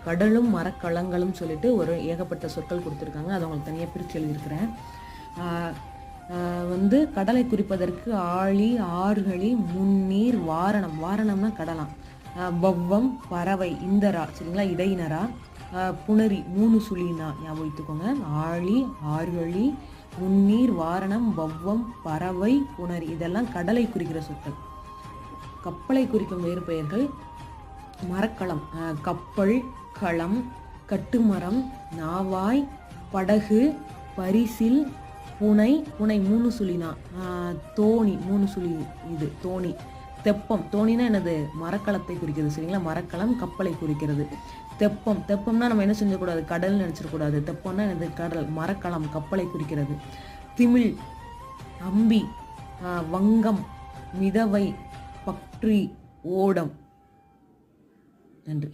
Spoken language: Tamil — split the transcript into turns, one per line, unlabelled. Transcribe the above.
கடலும் மரக்களங்களும் சொல்லிட்டு ஒரு ஏகப்பட்ட சொற்கள் கொடுத்துருக்காங்க. அதை உங்களுக்கு தனியாக பிரித்து எழுதியிருக்கிறேன். கடலை குறிப்பதற்கு ஆழி, ஆறுகளி, முன்னீர், வாரணம். வாரணம்னா கடலாம். பவ்வம், பறவை, இந்தரா சரிங்களா, இடையினரா. புணரி 3 சுழினா ஞாபகம் வைத்துக்கோங்க. ஆழி, ஆறுகளி, முன்னீர், வாரணம், பவ்வம், பறவை, புணரி இதெல்லாம் கடலை குறிக்கிற சொற்கள். கப்பலை குறிக்கும் வேறு பெயர்கள் மரக்களம், கப்பல், களம், கட்டுமரம், நாவாய், படகு, பரிசில், புனை. புனை 3 சுழினா. தோணி 3 சுழி இது தோணி. தெப்பம், தோணினா என்னது, மரக்களத்தை குறிக்கிறது சரிங்களா. மரக்களம் கப்பலை குறிக்கிறது. தெப்பம், தெப்பம்னா நம்ம என்ன செஞ்சக்கூடாது, கடல்னு நினச்சிடக்கூடாது. தெப்பம்னா என்னது, கடல். மரக்களம் கப்பலை குறிக்கிறது. திமிழ், அம்பி, வங்கம், மிதவை, பக்ரி, ஓடம். நன்றி.